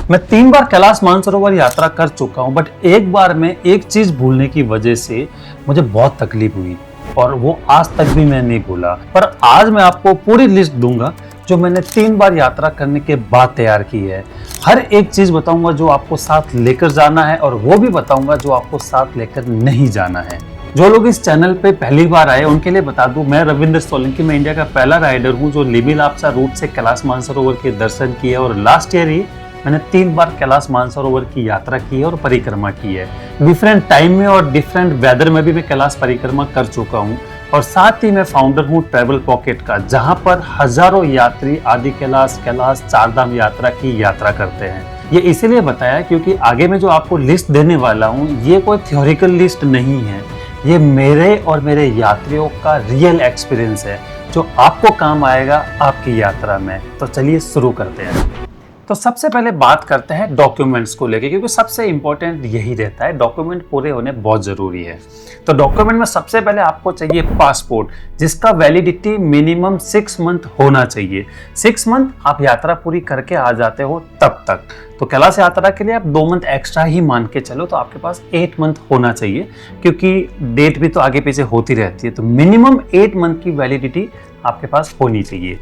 मैं 3 बार कैलाश मानसरोवर यात्रा कर चुका हूँ, बट एक बार में एक चीज भूलने की वजह से मुझे बहुत तकलीफ हुई और वो आज तक भी मैं नहीं भूला। पर आज मैं आपको पूरी लिस्ट दूंगा जो मैंने 3 बार यात्रा करने के बाद तैयार की है। हर एक चीज बताऊंगा जो आपको साथ लेकर जाना है और वो भी बताऊंगा जो आपको साथ लेकर नहीं जाना है। जो लोग इस चैनल पे पहली बार आए उनके लिए बता दूं, मैं रविंद्र सोलंकी, मैं इंडिया का पहला राइडर हूं जो लिबी लाप्सा रूट से कैलाश मानसरोवर के दर्शन किए और लास्ट ईयर ही मैंने 3 बार कैलाश मानसरोवर की यात्रा की है और परिक्रमा की है। डिफरेंट टाइम में और डिफरेंट वेदर में भी मैं कैलाश परिक्रमा कर चुका हूँ और साथ ही मैं फाउंडर हूँ ट्रैवल पॉकेट का, जहाँ पर हजारों यात्री आदि कैलाश, चारधाम यात्रा की यात्रा करते हैं। ये इसीलिए बताया क्योंकि आगे मैं जो आपको लिस्ट देने वाला हूँ ये कोई थ्योरिकल लिस्ट नहीं है, ये मेरे और मेरे यात्रियों का रियल एक्सपीरियंस है जो आपको काम आएगा आपकी यात्रा में। तो चलिए शुरू करते हैं। तो सबसे पहले बात करते हैं डॉक्यूमेंट्स को लेके, क्योंकि सबसे इंपॉर्टेंट यही रहता है, डॉक्यूमेंट पूरे होने बहुत ज़रूरी है। तो डॉक्यूमेंट में सबसे पहले आपको चाहिए पासपोर्ट, जिसका वैलिडिटी मिनिमम 6 मंथ होना चाहिए। 6 मंथ आप यात्रा पूरी करके आ जाते हो तब तक। तो कैलाश यात्रा के लिए आप 2 मंथ एक्स्ट्रा ही मान के चलो, तो आपके पास 8 मंथ होना चाहिए, क्योंकि डेट भी तो आगे पीछे होती रहती है। तो मिनिमम 8 मंथ की वैलिडिटी आपके पास होनी चाहिए।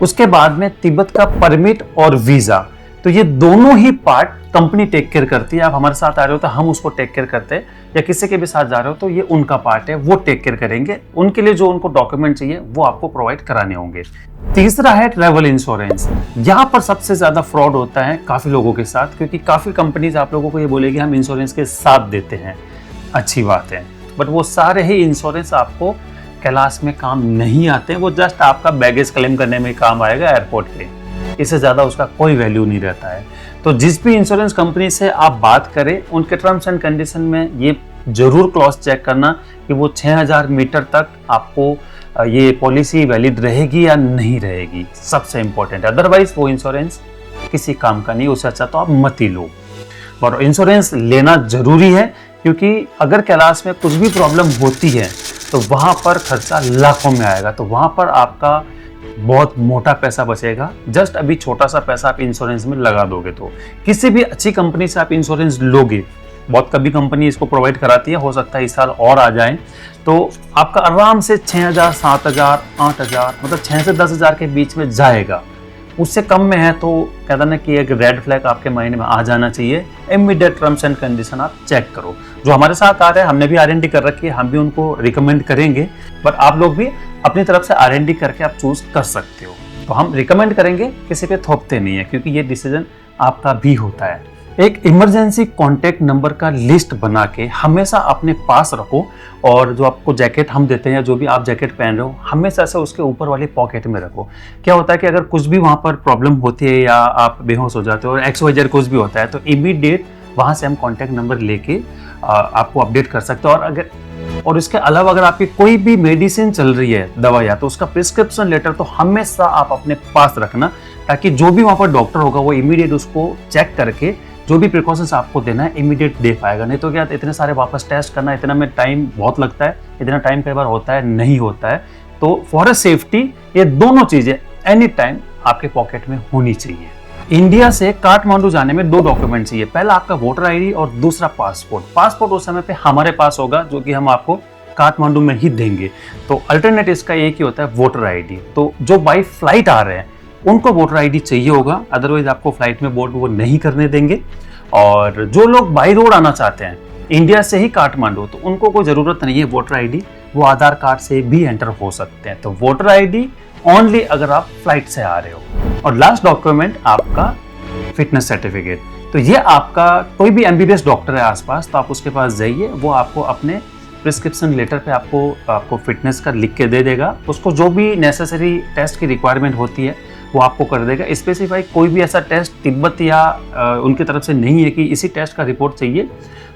उसके बाद में तिब्बत का परमिट और वीजा, तो ये दोनों ही पार्ट कंपनी टेक केयर करती है। आप हमारे साथ आ रहे हो तो हम उसको टेक केयर करते हैं, या किसी के भी साथ जा रहे हो तो ये उनका पार्ट है, वो टेक केयर करेंगे। उनके लिए जो उनको डॉक्यूमेंट चाहिए वो आपको प्रोवाइड कराने होंगे। तीसरा है ट्रैवल इंश्योरेंस। यहाँ पर सबसे ज्यादा फ्रॉड होता है काफी लोगों के साथ, क्योंकि काफी कंपनीज आप लोगों को ये बोलेगी हम इंश्योरेंस के साथ देते हैं, अच्छी बात है, बट वो सारे ही इंश्योरेंस आपको कैलाश में काम नहीं आते हैं। वो जस्ट आपका बैगेज क्लेम करने में काम आएगा एयरपोर्ट पे, इससे ज़्यादा उसका कोई वैल्यू नहीं रहता है। तो जिस भी इंश्योरेंस कंपनी से आप बात करें उनके टर्म्स एंड कंडीशन में ये जरूर क्लॉज चेक करना कि वो 6000 मीटर तक आपको ये पॉलिसी वैलिड रहेगी या नहीं रहेगी, सबसे इंपॉर्टेंट। अदरवाइज वो इंश्योरेंस किसी काम का नहीं, उससे अच्छा तो आप मत ही लो। और इंश्योरेंस लेना जरूरी है, क्योंकि अगर कैलाश में कुछ भी प्रॉब्लम होती है तो वहाँ पर खर्चा लाखों में आएगा, तो वहाँ पर आपका बहुत मोटा पैसा बचेगा। जस्ट अभी छोटा सा पैसा आप इंश्योरेंस में लगा दोगे तो किसी भी अच्छी कंपनी से आप इंश्योरेंस लोगे, बहुत कभी कंपनी इसको प्रोवाइड कराती है, हो सकता है इस साल और आ जाए, तो आपका आराम से 6000, 7000, 8000, मतलब 6 से 10,000 के बीच में जाएगा। उससे कम में है तो कहता ना कि एक रेड फ्लैग आपके माइंड में आ जाना चाहिए। इमीडिएट टर्म्स एंड कंडीशन आप चेक करो। जो हमारे साथ आ रहे हैं, हमने भी R&D कर रखी है, हम भी उनको रिकमेंड करेंगे, बट आप लोग भी अपनी तरफ से R&D करके आप चूज कर सकते हो। तो हम रिकमेंड करेंगे, किसी पे थोपते नहीं है, क्योंकि ये डिसीजन आपका भी होता है। एक इमरजेंसी कॉन्टैक्ट नंबर का लिस्ट बना के हमेशा अपने पास रखो, और जो आपको जैकेट हम देते हैं या जो भी आप जैकेट पहन रहे हो हमेशा से उसके ऊपर वाली पॉकेट में रखो। क्या होता है कि अगर कुछ भी वहाँ पर प्रॉब्लम होती है या आप बेहोश हो जाते हो और XYZ कुछ भी होता है तो इमीडिएट वहाँ से हम कॉन्टैक्ट नंबर लेके आपको अपडेट कर सकते हो। और इसके अलावा अगर आपकी कोई भी मेडिसिन चल रही है, दवाइयाँ, तो उसका प्रिस्क्रिप्शन लेटर तो हमेशा आप अपने पास रखना, ताकि जो भी वहाँ पर डॉक्टर होगा वो इमीडिएट उसको चेक करके जो भी प्रिकॉशंस आपको देना है इमीडिएट दे पाएगा। नहीं तो क्या इतने सारे वापस टेस्ट करना, इतना में टाइम बहुत लगता है, इतना टाइम कई बार होता है नहीं होता है। तो फॉर अ सेफ्टी ये दोनों चीजें एनी टाइम आपके पॉकेट में होनी चाहिए। इंडिया से काठमांडू जाने में 2 डॉक्यूमेंट चाहिए, पहला आपका वोटर ID और दूसरा पासपोर्ट। पासपोर्ट उस समय पे हमारे पास होगा, जो कि हम आपको काठमांडू में ही देंगे। तो अल्टरनेट इसका एक ही होता है, वोटर ID। तो जो बाई फ्लाइट आ रहे हैं उनको वोटर ID चाहिए होगा, अदरवाइज आपको फ्लाइट में बोर्ड वो नहीं करने देंगे। और जो लोग बाई रोड आना चाहते हैं इंडिया से ही काठमांडू, तो उनको कोई जरूरत नहीं है वोटर ID, वो आधार कार्ड से भी एंटर हो सकते हैं। तो वोटर ID ओनली अगर आप फ्लाइट से आ रहे हो। और लास्ट डॉक्यूमेंट आपका फिटनेस सर्टिफिकेट। तो ये आपका कोई भी MBBS डॉक्टर है आसपास तो आप उसके पास जाइए, वो आपको अपने प्रिस्क्रिप्शन लेटर पे आपको फिटनेस का लिख के दे देगा। उसको जो भी नेसेसरी टेस्ट की रिक्वायरमेंट होती है वो आपको कर देगा। स्पेसिफाई कोई भी ऐसा टेस्ट तिब्बत या उनकी तरफ से नहीं है कि इसी टेस्ट का रिपोर्ट चाहिए।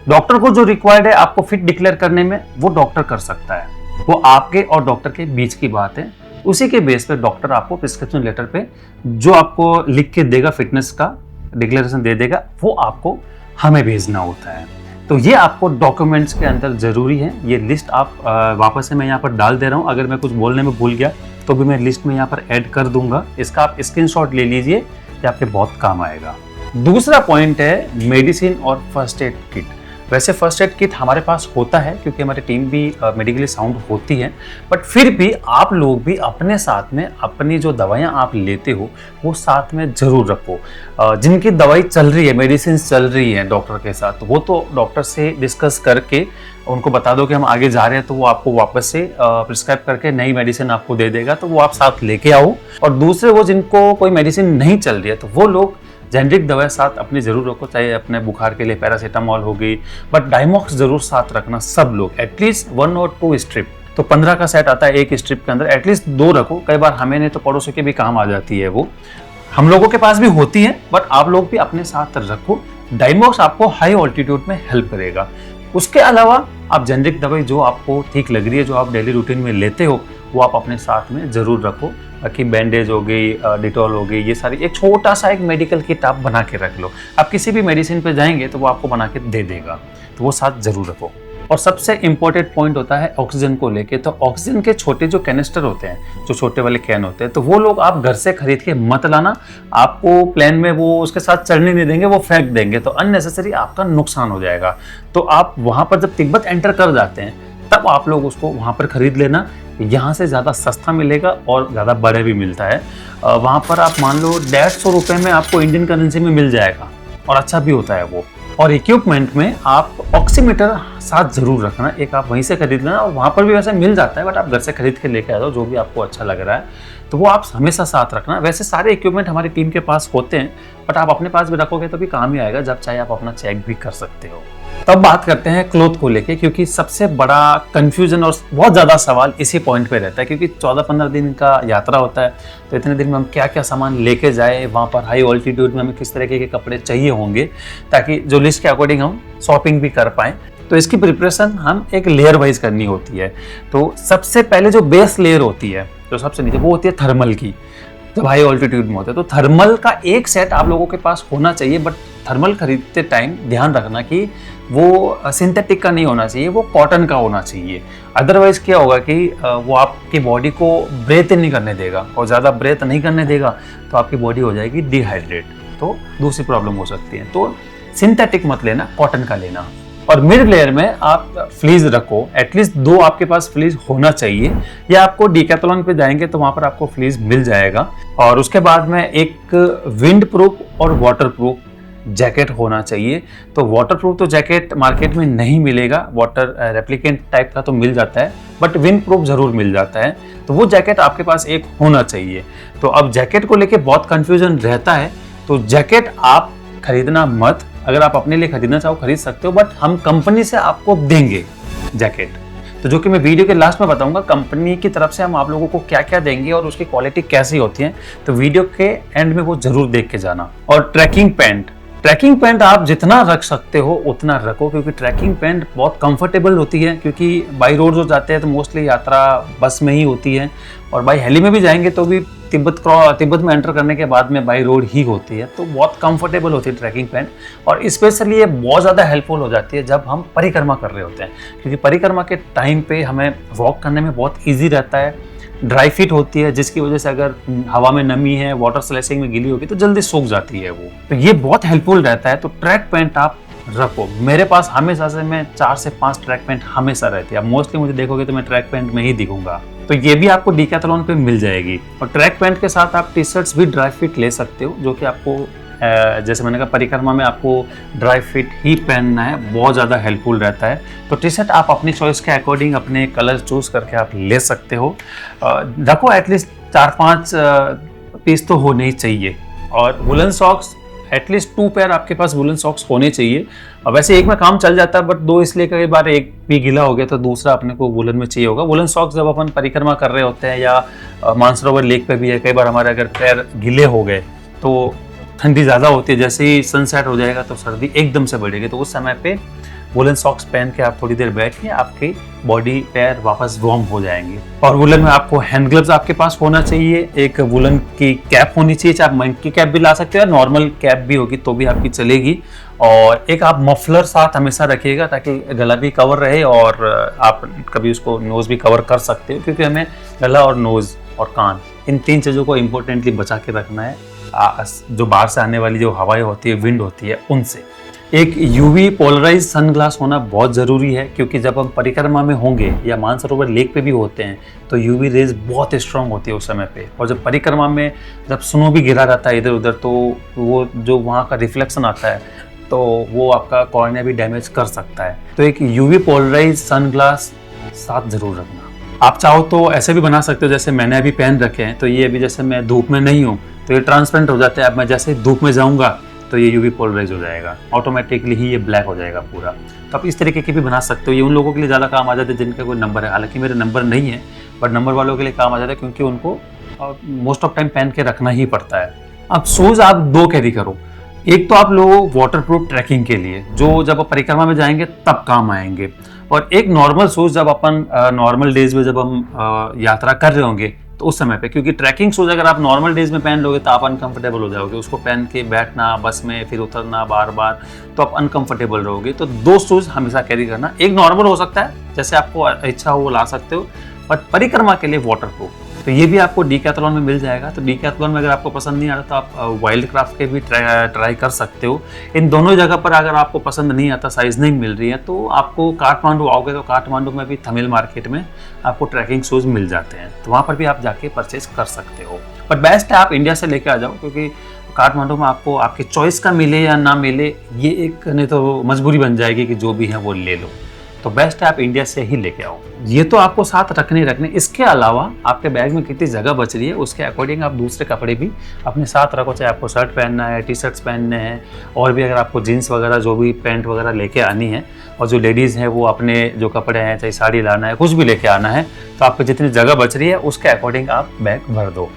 डॉक्टर को जो रिक्वायर्ड है आपको फिट डिक्लेयर करने में, वो डॉक्टर कर सकता है, वो आपके और डॉक्टर के बीच की बात है। उसी के बेस पे डॉक्टर आपको प्रिस्क्रिप्शन लेटर पे जो आपको लिख के देगा, फिटनेस का डिक्लेरेशन दे देगा, वो आपको हमें भेजना होता है। तो ये आपको डॉक्यूमेंट्स के अंदर जरूरी है। ये लिस्ट आप वापस से मैं यहाँ पर डाल दे रहा हूँ, अगर मैं कुछ बोलने में भूल गया तो भी मैं लिस्ट में यहाँ पर ऐड कर दूंगा। इसका आप स्क्रीनशॉट ले लीजिए, ये आपके बहुत काम आएगा। दूसरा पॉइंट है मेडिसिन और फर्स्ट एड किट। वैसे फर्स्ट एड किट हमारे पास होता है क्योंकि हमारी टीम भी मेडिकली साउंड होती है, बट फिर भी आप लोग भी अपने साथ में अपनी जो दवाइयाँ आप लेते हो वो साथ में ज़रूर रखो। जिनकी दवाई चल रही है, मेडिसिन चल रही है डॉक्टर के साथ, वो तो डॉक्टर से डिस्कस करके उनको बता दो कि हम आगे जा रहे हैं, तो वो आपको वापस से प्रिस्क्राइब करके नई मेडिसिन आपको दे देगा, तो वो आप साथ लेके आओ। और दूसरे वो जिनको कोई मेडिसिन नहीं चल रही है तो वो लोग जेनरिक दवाई साथ अपनी जरूर रखो, चाहे अपने बुखार के लिए पैरासीटामोल हो गई, बट डायमॉक्स जरूर साथ रखना सब लोग, एटलीस्ट 1 और 2 स्ट्रिप। तो 15 का सेट आता है एक स्ट्रिप के अंदर, एटलीस्ट 2 रखो। कई बार हमें नहीं तो पड़ोसी के भी काम आ जाती है, वो हम लोगों के पास भी होती है, बट आप लोग भी अपने साथ रखो। डायमॉक्स आपको हाई ऑल्टीट्यूड में हेल्प करेगा। उसके अलावा आप जेनरिक दवाई जो आपको ठीक लग रही है, जो आप डेली रूटीन में लेते हो, वो आप अपने साथ में जरूर रखो। बाकी बैंडेज हो गई, डिटॉल हो गई, ये सारी एक छोटा सा एक मेडिकल किट आप बना के रख लो। आप किसी भी मेडिसिन पे जाएंगे तो वो आपको बना के दे देगा, तो वो साथ जरूर रखो। और सबसे इंपॉर्टेंट पॉइंट होता है ऑक्सीजन को लेके। तो ऑक्सीजन के छोटे जो कैनिस्टर होते हैं, जो छोटे वाले कैन होते हैं, तो वो लोग आप घर से खरीद के मत लाना। आपको प्लेन में वो उसके साथ चलने नहीं देंगे, वो फेंक देंगे, तो अननेसेसरी आपका नुकसान हो जाएगा। तो आप वहां पर जब तिब्बत एंटर कर जाते हैं तब आप लोग उसको वहां पर खरीद लेना। यहाँ से ज़्यादा सस्ता मिलेगा और ज़्यादा बड़े भी मिलता है। वहाँ पर आप मान लो 150 रुपये में आपको इंडियन करेंसी में मिल जाएगा, और अच्छा भी होता है वो। और इक्विपमेंट में आप ऑक्सीमीटर साथ जरूर रखना, एक आप वहीं से खरीद लेना, और वहाँ पर भी वैसे मिल जाता है, बट आप घर से खरीद के लेके आ जाओ, जो भी आपको अच्छा लग रहा है, तो वो आप हमेशा साथ रखना। वैसे सारे इक्विपमेंट हमारी टीम के पास होते हैं, बट आप अपने पास भी रखोगे तो भी काम ही आएगा, जब चाहे आप अपना चेक भी कर सकते हो। तब बात करते हैं क्लोथ को लेके, क्योंकि सबसे बड़ा कंफ्यूजन और बहुत ज़्यादा सवाल इसी पॉइंट पे रहता है, क्योंकि 14-15 दिन का यात्रा होता है, तो इतने दिन में हम क्या क्या सामान लेके जाए, वहाँ पर हाई ऑल्टीट्यूड में हमें किस तरीके के कपड़े चाहिए होंगे, ताकि जो लिस्ट के अकॉर्डिंग हम शॉपिंग भी कर पाएँ। तो इसकी प्रिपरेशन हम एक लेयर वाइज करनी होती है। तो सबसे पहले जो बेस लेयर होती है, जो सबसे नीचे, वो होती है थर्मल की, जब हाई ऑल्टीट्यूड में होता है। तो थर्मल का एक सेट आप लोगों के पास होना चाहिए, बट थर्मल खरीदते टाइम ध्यान रखना कि वो सिंथेटिक का नहीं होना चाहिए, वो कॉटन का होना चाहिए। अदरवाइज क्या होगा कि वो आपकी बॉडी को ब्रेथ नहीं करने देगा, और ज़्यादा ब्रेथ नहीं करने देगा तो आपकी बॉडी हो जाएगी डिहाइड्रेट, तो दूसरी प्रॉब्लम हो सकती है। तो सिंथेटिक मत लेना, कॉटन का लेना। और मिड लेयर में आप फ्लीज रखो, एटलीस्ट 2 आपके पास फ्लीज होना चाहिए, या आपको डिकैथलॉन पे जाएंगे तो वहां पर आपको फ्लीज मिल जाएगा। और उसके बाद में एक विंड प्रूफ और वाटर प्रूफ जैकेट होना चाहिए। तो वाटर प्रूफ तो जैकेट मार्केट में नहीं मिलेगा, वाटर रेप्लिकेंट टाइप का तो मिल जाता है, बट विंड प्रूफ जरूर मिल जाता है, तो वो जैकेट आपके पास एक होना चाहिए। तो अब जैकेट को लेके बहुत कंफ्यूजन रहता है, तो जैकेट आप खरीदना मत। अगर आप अपने लिए खरीदना चाहो खरीद सकते हो, बट हम कंपनी से आपको देंगे जैकेट, तो जो कि मैं वीडियो के लास्ट में बताऊंगा कंपनी की तरफ से हम आप लोगों को क्या क्या देंगे और उसकी क्वालिटी कैसी होती है, तो वीडियो के एंड में वो जरूर देख के जाना। और ट्रैकिंग पैंट आप जितना रख सकते हो उतना रखो, क्योंकि ट्रैकिंग पैंट बहुत कंफर्टेबल होती है, क्योंकि बाई रोड जो जाते हैं तो मोस्टली यात्रा बस में ही होती है, और बाई हेली में भी जाएंगे तो भी तिब्बत में एंटर करने के बाद में बाई रोड ही होती है, तो बहुत कंफर्टेबल होती है ट्रैकिंग पैंट। और स्पेशली ये बहुत ज़्यादा हेल्पफुल हो जाती है जब हम परिक्रमा कर रहे होते हैं, क्योंकि परिक्रमा के टाइम पे हमें वॉक करने में बहुत ईजी रहता है। ड्राई फिट होती है, जिसकी वजह से अगर हवा में नमी है, वाटर स्लैशिंग में गीली होगी तो जल्दी सूख जाती है वो, तो ये बहुत हेल्पफुल रहता है। तो ट्रैक पैंट आप रखो। मेरे पास हमेशा से मैं 4 से 5 ट्रैक पैंट हमेशा रहती है। अब मोस्टली मुझे देखोगे तो मैं ट्रैक पैंट में ही दिखूंगा, तो ये भी आपको डिकैथलॉन पे मिल जाएगी। और ट्रैक पैंट के साथ आप टी शर्ट्स भी ड्राई फिट ले सकते हो, जो कि आपको जैसे मैंने कहा परिक्रमा में आपको ड्राई फिट ही पहनना है, बहुत ज़्यादा हेल्पफुल रहता है। तो टी शर्ट आप अपनी चॉइस के अकॉर्डिंग अपने कलर चूज करके आप ले सकते हो। रखो एटलीस्ट 4-5 पीस तो होने ही चाहिए। और वुलन सॉक्स एटलीस्ट 2 पेयर आपके पास वुलन सॉक्स होने चाहिए। और वैसे एक में काम चल जाता है, बट 2 इसलिए कई बार एक भी गीला हो गया तो दूसरा अपने को वुलन में चाहिए होगा। वुलन सॉक्स जब अपन परिक्रमा कर रहे होते हैं या मानसरोवर लेक पे भी है, कई बार हमारे अगर पैर गीले हो गए तो ठंडी ज़्यादा होती है, जैसे ही सनसेट हो जाएगा तो सर्दी एकदम से बढ़ेगी, तो उस समय पे वुलन सॉक्स पहन के आप थोड़ी देर बैठिए, आपकी बॉडी पैर वापस वार्म हो जाएंगे। और वुलन में आपको हैंड ग्लव्स आपके पास होना चाहिए, एक वुलन की कैप होनी चाहिए, चाहे आप मंक की कैप भी ला सकते हो, नॉर्मल कैप भी होगी तो भी आपकी चलेगी। और एक आप मफलर साथ हमेशा रखिएगा ताकि गला भी कवर रहे और आप कभी उसको नोज भी कवर कर सकते हो, क्योंकि हमें गला और नोज और कान इन 3 चीज़ों को इम्पोर्टेंटली बचा के रखना है। जो बाहर से आने वाली जो हवाएं होती है, विंड होती है, उनसे। एक यूवी पोलराइज सनग्लास होना बहुत ज़रूरी है, क्योंकि जब हम परिक्रमा में होंगे या मानसरोवर लेक पे भी होते हैं तो यूवी रेज बहुत स्ट्रांग होती है उस समय पे। और जब परिक्रमा में जब स्नो भी गिरा रहता है इधर उधर, तो वो जो वहाँ का रिफ्लेक्शन आता है तो वो आपका कॉर्निया भी डैमेज कर सकता है। तो एक यूवी पोलराइज सनग्लास साथ ज़रूर रखना। आप चाहो तो ऐसे भी बना सकते हो जैसे मैंने अभी पहन रखे हैं। तो ये अभी जैसे मैं धूप में नहीं हूँ तो ये ट्रांसपेरेंट हो जाते हैं। अब मैं जैसे धूप में जाऊँगा तो ये यूवी पोलराइज हो जाएगा, ऑटोमेटिकली ही ये ब्लैक हो जाएगा पूरा। तो आप इस तरीके की भी बना सकते हो। ये उन लोगों के लिए ज़्यादा काम आ जाता है जिनका कोई नंबर है, हालांकि मेरे नंबर नहीं है, बट नंबर वालों के लिए काम आ जाता है, क्योंकि उनको मोस्ट ऑफ टाइम पहन के रखना ही पड़ता है। अब शूज़ आप 2 कैरी करो। एक तो आप लो वाटरप्रूफ ट्रैकिंग के लिए, जो जब आप परिक्रमा में जाएंगे तब काम आएंगे, और एक नॉर्मल शूज़ जब अपन नॉर्मल डेज में जब हम यात्रा कर रहे होंगे तो उस समय पे, क्योंकि ट्रैकिंग शूज अगर आप नॉर्मल डेज में पहन लोगे तो आप अनकंफर्टेबल हो जाओगे। उसको पहन के बैठना बस में, फिर उतरना बार बार, तो आप अनकंफर्टेबल रहोगे। तो 2 शूज हमेशा कैरी करना। एक नॉर्मल हो सकता है, जैसे आपको इच्छा हो वो ला सकते हो, बट परिक्रमा के लिए वाटरप्रूफ। तो ये भी आपको डीकैथलॉन में मिल जाएगा। तो डीकैथलॉन में अगर आपको पसंद नहीं आ रहा तो आप वाइल्ड क्राफ्ट के भी ट्राई कर सकते हो। इन दोनों जगह पर अगर आपको पसंद नहीं आता, साइज नहीं मिल रही है, तो आपको काठमांडू आओगे तो काठमांडू में भी तमिल मार्केट में आपको ट्रैकिंग शूज़ मिल जाते हैं, तो वहाँ पर भी आप जाके परचेज कर सकते हो। बट बेस्ट है आप इंडिया से लेके आ जाओ, क्योंकि काठमांडू में आपको आपके चॉइस का मिले या ना मिले, ये एक नहीं तो मजबूरी बन जाएगी कि जो भी है वो ले लो। तो बेस्ट है आप इंडिया से ही लेके आओ। ये तो आपको साथ रखने। इसके अलावा आपके बैग में कितनी जगह बच रही है उसके अकॉर्डिंग आप दूसरे कपड़े भी अपने साथ रखो। चाहे आपको शर्ट पहनना है, टी शर्ट्स पहनने हैं, और भी अगर आपको जीन्स वगैरह जो भी पैंट वगैरह लेके आनी है, और जो लेडीज़ हैं वो अपने जो कपड़े हैं, चाहे साड़ी लाना है, कुछ भी लेके आना है, तो आपको जितनी जगह बच रही है उसके अकॉर्डिंग आप बैग भर दो।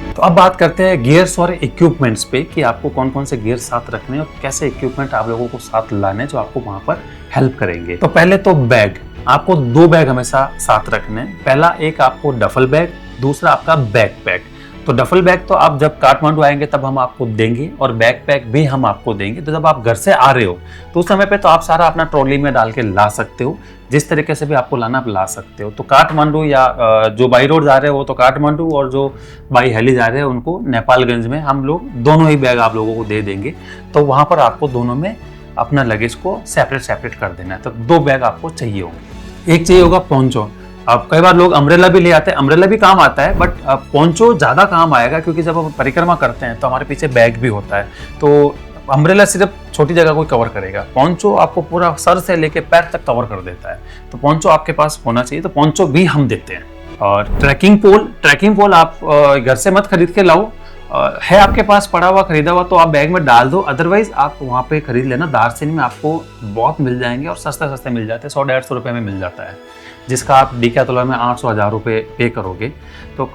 तो अब बात करते हैं गियर्स और इक्विपमेंट्स पे, कि आपको कौन कौन से गियर साथ रखने और कैसे इक्विपमेंट आप लोगों को साथ लाने जो आपको वहाँ पर हेल्प करेंगे। तो पहले तो बैग, आपको 2 बैग हमेशा साथ रखने। पहला एक आपको डफल बैग, दूसरा आपका बैकपैक। तो डफल बैग तो आप जब काठमांडू आएंगे तब हम आपको देंगे, और बैकपैक भी हम आपको देंगे। तो जब आप घर से आ रहे हो तो उस समय पे तो आप सारा अपना ट्रॉली में डाल के ला सकते हो, जिस तरीके से भी आपको लाना आप ला सकते हो। तो काठमांडू या जो बाई रोड जा रहे हो तो काठमांडू, और जो बाई हेली जा रहे हैं उनको नेपालगंज में हम लोग दोनों ही बैग आप लोगों को दे देंगे। तो वहाँ पर आपको दोनों में अपना लगेज को सेपरेट कर देना है। तो 2 बैग आपको चाहिए होंगे। एक चाहिए होगा पोंचो। अब कई बार लोग अम्ब्रेला भी ले आते हैं, अम्ब्रेला भी काम आता है, बट पोंचो ज़्यादा काम आएगा, क्योंकि जब हम परिक्रमा करते हैं तो हमारे पीछे बैग भी होता है। तो अम्ब्रेला सिर्फ छोटी जगह को कवर करेगा, पोंचो आपको पूरा सर से लेके पैर तक कवर कर देता है। तो पोंचो आपके पास होना चाहिए, तो पोंचो भी हम देते हैं। और ट्रैकिंग पोल आप घर से मत खरीद के लाओ, है आपके पास पड़ा हुआ खरीदा हुआ तो आप बैग में डाल दो, अदरवाइज आप वहाँ पे खरीद लेना। दार्जिलिंग में आपको बहुत मिल जाएंगे, और सस्ते मिल जाते हैं, 100-150 रुपये में मिल जाता है, जिसका आप डीकैथलॉन में 800-1000 रुपये पे करोगे। तो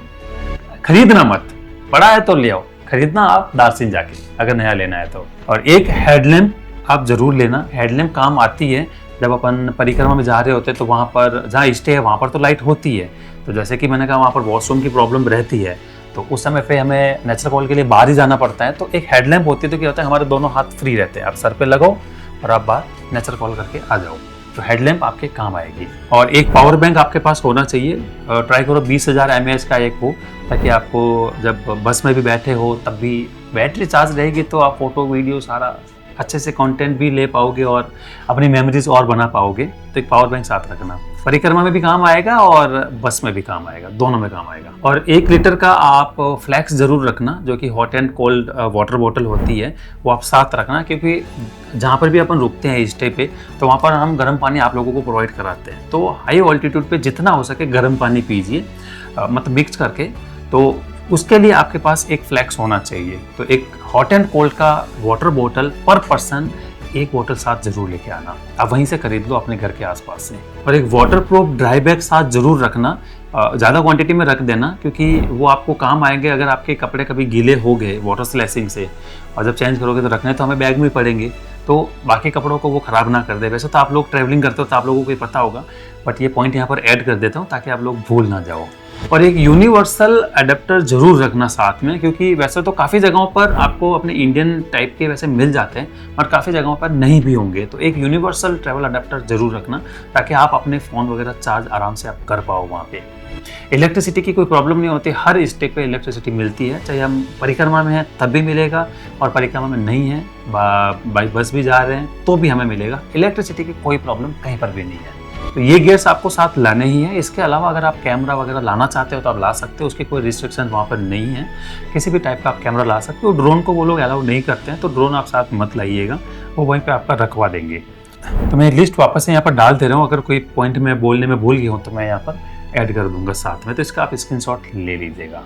खरीदना मत, पड़ा है तो ले आओ, खरीदना आप दार्जिलिंग जाके अगर नया लेना है तो। और एक हेडलैम्प आप जरूर लेना। हेडलैम्प काम आती है जब अपन परिक्रमा में जा रहे होते हैं, तो वहाँ पर जहाँ स्टे है वहाँ पर तो लाइट होती है। तो जैसे कि मैंने कहा वहाँ पर वॉशरूम की प्रॉब्लम रहती है, तो उस समय पे हमें नेचुरल कॉल के लिए बाहर ही जाना पड़ता है। तो एक हेडलैम्प होती है, तो क्या होता है हमारे दोनों हाथ फ्री रहते हैं, आप सर पे लगाओ और आप बाहर नेचुरल कॉल करके आ जाओ। तो हेडलैम्प आपके काम आएगी। और एक पावर बैंक आपके पास होना चाहिए। ट्राई करो 20,000 mAh का एक हो, ताकि आपको जब बस में भी बैठे हो तब भी बैटरी चार्ज रहेगी, तो आप फोटो वीडियो सारा अच्छे से कंटेंट भी ले पाओगे और अपनी मेमोरीज और बना पाओगे। तो एक पावर बैंक साथ रखना, परिक्रमा में भी काम आएगा और बस में भी काम आएगा, दोनों में काम आएगा। और 1 लीटर का आप फ्लैक्स जरूर रखना, जो कि hot and cold water bottle होती है, वो आप साथ रखना, क्योंकि जहाँ पर भी अपन रुकते हैं स्टे पे तो वहाँ पर हम गर्म पानी आप लोगों को प्रोवाइड कराते हैं। तो हाई ऑल्टीट्यूड पे जितना हो सके गर्म पानी पीजिए, मतलब मिक्स करके। तो उसके लिए आपके पास एक फ्लैक्स होना चाहिए। तो एक हॉट एंड कोल्ड का वाटर बॉटल पर पर्सन 1 बॉटल साथ जरूर लेके आना, आप वहीं से खरीद लो अपने घर के आसपास से। और एक वाटरप्रूफ ड्राई बैग साथ जरूर रखना, ज़्यादा क्वांटिटी में रख देना, क्योंकि वो आपको काम आएंगे अगर आपके कपड़े कभी गीले हो गए वाटर स्लैशिंग से, और जब चेंज करोगे तो रखने तो हमें बैग में पड़ेंगे, तो बाकी कपड़ों को वो ख़राब ना कर दे। वैसे तो आप लोग ट्रैवलिंग करते हो तो आप लोगों को ये पता होगा, बट ये पॉइंट यहाँ पर ऐड कर देता हूँ ताकि आप लोग भूल ना जाओ। और एक यूनिवर्सल अडेप्टर जरूर रखना साथ में, क्योंकि वैसे तो काफ़ी जगहों पर आपको अपने इंडियन टाइप के वैसे मिल जाते हैं और काफ़ी जगहों पर नहीं भी होंगे। तो एक यूनिवर्सल ट्रैवल अडेप्टर जरूर रखना ताकि आप अपने फ़ोन वगैरह चार्ज आराम से आप कर पाओ वहाँ पे। इलेक्ट्रिसिटी की कोई प्रॉब्लम नहीं होती, हर स्टेप पे इलेक्ट्रिसिटी मिलती है, चाहे हम परिक्रमा में हैं तब भी मिलेगा और परिक्रमा में नहीं है, बाई बस भी जा रहे हैं तो भी हमें मिलेगा। इलेक्ट्रिसिटी की कोई प्रॉब्लम कहीं पर भी नहीं है। तो ये गियर्स आपको साथ लाने ही है। इसके अलावा अगर आप कैमरा वगैरह लाना चाहते हो तो आप ला सकते हो, उसकी कोई रिस्ट्रिक्शन वहाँ पर नहीं है। किसी भी टाइप का आप कैमरा ला सकते हो। ड्रोन को वो लोग अलाउ नहीं करते हैं, तो ड्रोन आप साथ मत लाइएगा, वो वहीं पे आपका रखवा देंगे। तो मैं लिस्ट वापस से यहाँ पर डाल दे रहा हूँ, अगर कोई पॉइंट में बोलने में भूल गया हूँ तो मैं यहाँ पर ऐड कर दूंगा साथ में, तो इसका आप स्क्रीनशॉट ले लीजिएगा।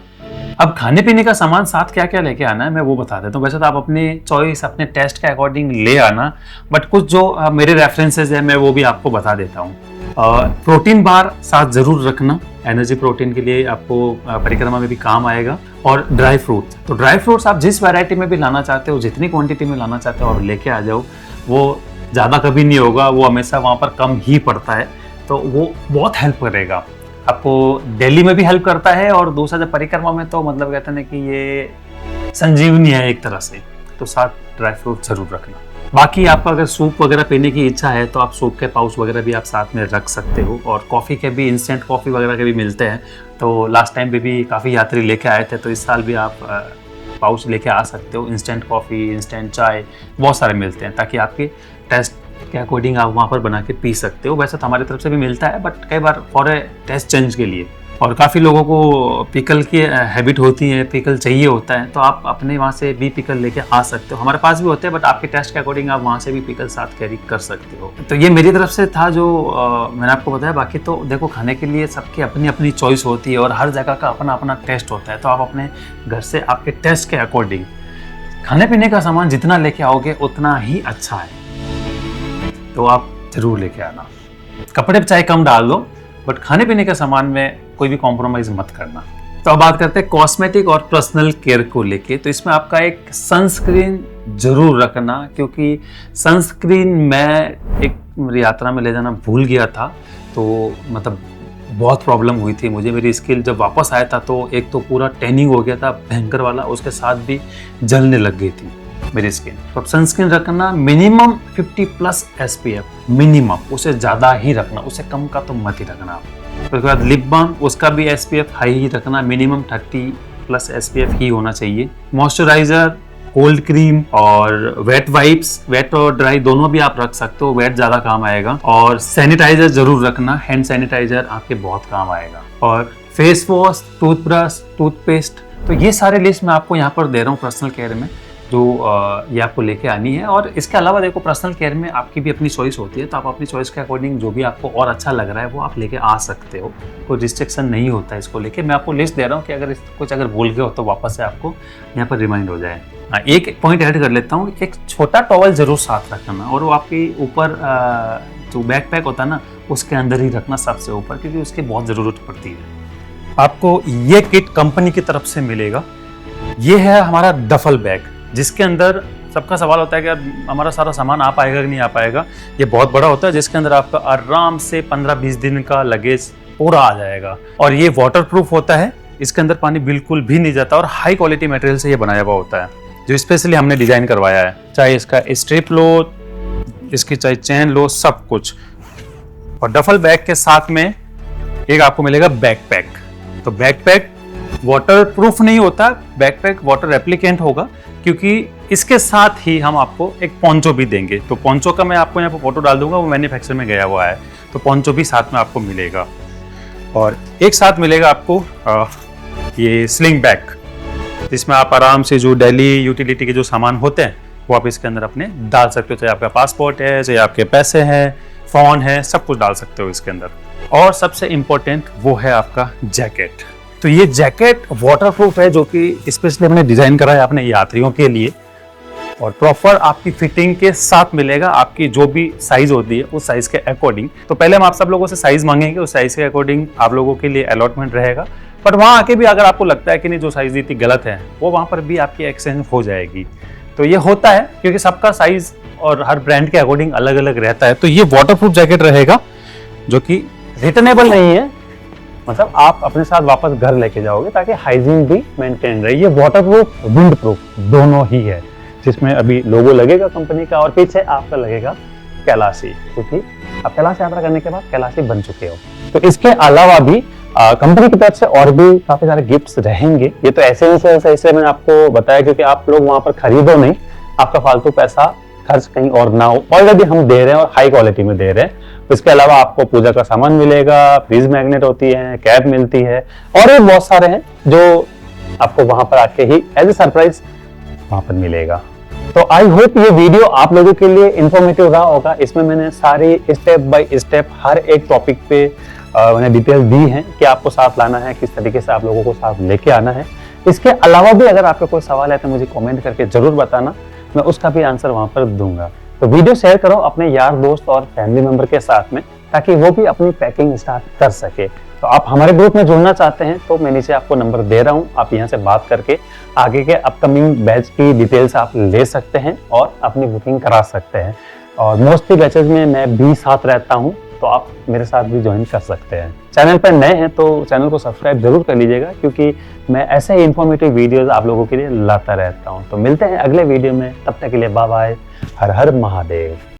अब खाने पीने का सामान साथ क्या क्या लेके आना है मैं वो बता देता हूँ। वैसे तो आप अपने चॉइस अपने टेस्ट के अकॉर्डिंग ले आना, बट कुछ जो मेरे रेफरेंसेज है मैं वो भी आपको बता देता हूँ। प्रोटीन बार साथ जरूर रखना, एनर्जी प्रोटीन के लिए आपको परिक्रमा में भी काम आएगा। और ड्राई फ्रूट, तो ड्राई फ्रूट्स आप जिस वैरायटी में भी लाना चाहते हो, जितनी क्वांटिटी में लाना चाहते हो और लेके आ जाओ। वो ज़्यादा कभी नहीं होगा, वो हमेशा वहाँ पर कम ही पड़ता है, तो वो बहुत हेल्प करेगा आपको। दिल्ली में भी हेल्प करता है और दूसरा जब परिक्रमा में तो मतलब कहते हैं कि ये संजीवनी है एक तरह से। तो साथ ड्राई फ्रूट जरूर रखना। बाकी आपको अगर सूप वगैरह पीने की इच्छा है तो आप सूप के पाउच वगैरह भी आप साथ में रख सकते हो। और कॉफ़ी के भी, इंस्टेंट कॉफ़ी वगैरह के भी मिलते हैं। तो लास्ट टाइम भी काफ़ी यात्री लेके आए थे, तो इस साल भी आप पाउच लेके आ सकते हो। इंस्टेंट कॉफ़ी, इंस्टेंट चाय बहुत सारे मिलते हैं, ताकि आपके टेस्ट के अकॉर्डिंग आप वहाँ पर बना के पी सकते हो। वैसे तो हमारी तरफ से भी मिलता है, बट कई बार फॉर ए टेस्ट चेंज के लिए। और काफ़ी लोगों को पिकल की हैबिट होती है, पिकल चाहिए होता है, तो आप अपने वहाँ से भी पिकल लेके आ सकते हो। हमारे पास भी होते हैं, बट आपके टेस्ट के अकॉर्डिंग आप वहाँ से भी पिकल साथ कैरी कर सकते हो। तो ये मेरी तरफ से था जो मैंने आपको बताया। बाकी तो देखो, खाने के लिए सबकी अपनी अपनी चॉइस होती है और हर जगह का अपना अपना टेस्ट होता है। तो आप अपने घर से आपके टेस्ट के अकॉर्डिंग खाने पीने का सामान जितना लेके आओगे उतना ही अच्छा है, तो आप जरूर लेके आना। कपड़े चाहे कम डाल दो, बट खाने पीने के सामान में कोई भी कॉम्प्रोमाइज मत करना। तो अब बात करते हैं कॉस्मेटिक और पर्सनल केयर को लेके। तो इसमें आपका एक सनस्क्रीन जरूर रखना, क्योंकि सनस्क्रीन मैं एक यात्रा में ले जाना भूल गया था, तो मतलब बहुत प्रॉब्लम हुई थी मुझे। मेरी स्किन जब वापस आया था तो एक तो पूरा टैनिंग हो गया था भयंकर वाला, उसके साथ भी जलने लग गई थी मेरी स्किन। तो सनस्क्रीन रखना मिनिमम 50+ SPF, मिनिमम, उसे ज़्यादा ही रखना, उसे कम का तो मत ही रखना आप। उसके बाद लिप बाम, उसका भी SPF हाई ही रखना, मिनिमम 30+ SPF ही होना चाहिए। मॉइस्चराइजर, कोल्ड क्रीम और वेट वाइप्स, वेट और ड्राई दोनों भी आप रख सकते हो, वेट ज़्यादा काम आएगा। और सैनिटाइजर जरूर रखना, हैंड सैनिटाइजर आपके बहुत काम आएगा। और फेस वॉश, टूथब्रश, टूथपेस्ट, तो ये सारे लिस्ट मैं आपको यहाँ पर दे रहा हूँ पर्सनल केयर में, जो ये आपको लेके आनी है। और इसके अलावा देखो, पर्सनल केयर में आपकी भी अपनी चॉइस होती है, तो आप अपनी चॉइस के अकॉर्डिंग जो भी आपको और अच्छा लग रहा है वो आप लेके आ सकते हो। कोई रिस्ट्रिक्शन नहीं होता है इसको लेके। मैं आपको लिस्ट दे रहा हूँ कि अगर कुछ अगर भूल गए हो तो वापस से आपको यहाँ पर रिमाइंड हो जाए। एक पॉइंट ऐड कर लेता हूँ, एक छोटा टॉवल जरूर साथ रखना, और वो आपके ऊपर जो बैकपैक होता है ना, उसके अंदर ही रखना सबसे ऊपर, क्योंकि उसकी बहुत ज़रूरत पड़ती है। आपको ये किट कंपनी की तरफ से मिलेगा। ये है हमारा डफल बैग, जिसके अंदर सबका सवाल होता है कि हमारा सारा सामान आ पाएगा कि नहीं आ पाएगा। ये बहुत बड़ा होता है, जिसके अंदर आपका आराम से 15-20 दिन का लगेज पूरा आ जाएगा। और ये वाटरप्रूफ होता है, इसके अंदर पानी बिल्कुल भी नहीं जाता, और हाई क्वालिटी मटेरियल से ये बनाया हुआ होता है, जो स्पेशली हमने डिजाइन करवाया है। चाहे इसका स्ट्रिप लो, इसकी चाहे चेन लो, सब कुछ। और डफल बैग के साथ में एक आपको मिलेगा बैकपैक। तो बैकपैक वाटर प्रूफ नहीं होता, बैकपैक वाटर रेप्लिकेंट होगा, क्योंकि इसके साथ ही हम आपको एक पोंचो भी देंगे। तो पोंचो का मैं आपको यहाँ पर फोटो डाल दूंगा, वो मैन्युफैक्चर में गया हुआ है, तो पोंचो भी साथ में आपको मिलेगा। और एक साथ मिलेगा आपको ये स्लिंग बैग, जिसमें आप आराम से जो डेली यूटिलिटी के जो सामान होते हैं वो आप इसके अंदर अपने डाल सकते हो। चाहे आपका पासपोर्ट है, चाहे आपके पैसे हैं, फ़ोन है, सब कुछ डाल सकते हो इसके अंदर। और सबसे इम्पोर्टेंट वो है आपका जैकेट। तो ये जैकेट वाटरप्रूफ है, जो कि स्पेशली हमने डिज़ाइन करा है अपने यात्रियों के लिए, और प्रॉपर आपकी फिटिंग के साथ मिलेगा। आपकी जो भी साइज होती है उस साइज के अकॉर्डिंग, तो पहले हम आप सब लोगों से साइज मांगेंगे, उस साइज के अकॉर्डिंग आप लोगों के लिए अलॉटमेंट रहेगा। पर वहाँ आके भी अगर आपको लगता है कि नहीं, जो साइज दी थी गलत है, वो वहाँ पर भी आपकी एक्सचेंज हो जाएगी। तो ये होता है, क्योंकि सबका साइज और हर ब्रांड के अकॉर्डिंग अलग अलग रहता है। तो ये वाटरप्रूफ जैकेट रहेगा, जो कि रिटर्नेबल नहीं है, मतलब आप अपने साथ वापस घर लेके जाओगे ताकि हाइजीन भी मेंटेन रहे। ये वाटरप्रूफ, विंड प्रूफ दोनों ही है, जिसमें अभी लोगो लगेगा कंपनी का और पीछे आपका लगेगा कैलाशी, क्योंकि आप कैलाश यात्रा करने के बाद कैलाशी बन चुके हो। तो इसके अलावा भी कंपनी की तरफ से और भी काफी सारे गिफ्ट्स रहेंगे। ये तो ऐसे नहीं से इसलिए मैंने आपको बताया क्योंकि आप लोग वहां पर खरीदो नहीं, आपका फालतू पैसा खर्च कहीं और ना हो। ऑलरेडी हम दे रहे हैं और हाई क्वालिटी में दे रहे हैं। इसके अलावा आपको पूजा का सामान मिलेगा, फ्रीज मैग्नेट होती है, कैप मिलती है और भी बहुत सारे हैं जो आपको वहां पर आके ही एज ए सरप्राइज वहां पर मिलेगा। तो आई होप ये वीडियो आप लोगों के लिए इंफॉर्मेटिव रहा होगा। इसमें मैंने सारी स्टेप बाय स्टेप हर एक टॉपिक पे मैंने डिटेल दी है कि आपको साथ लाना है, किस तरीके से आप लोगों को साथ लेके आना है। इसके अलावा भी अगर आपका कोई सवाल है तो मुझे कमेंट करके जरूर बताना, मैं उसका भी आंसर वहां पर दूंगा। तो वीडियो शेयर करो अपने यार दोस्त और फैमिली मेंबर के साथ में, ताकि वो भी अपनी पैकिंग स्टार्ट कर सके। तो आप हमारे ग्रुप में जुड़ना चाहते हैं तो मैं नीचे आपको नंबर दे रहा हूँ, आप यहाँ से बात करके आगे के अपकमिंग बैच की डिटेल्स आप ले सकते हैं और अपनी बुकिंग करा सकते हैं। और मोस्टली बैचेज में मैं भी साथ रहता हूँ, तो आप मेरे साथ भी ज्वाइन कर सकते हैं। चैनल पर नए हैं तो चैनल को सब्सक्राइब जरूर कर लीजिएगा, क्योंकि मैं ऐसे ही इंफॉर्मेटिव वीडियोस आप लोगों के लिए लाता रहता हूँ। तो मिलते हैं अगले वीडियो में, तब तक के लिए बाय बाय, हर हर महादेव।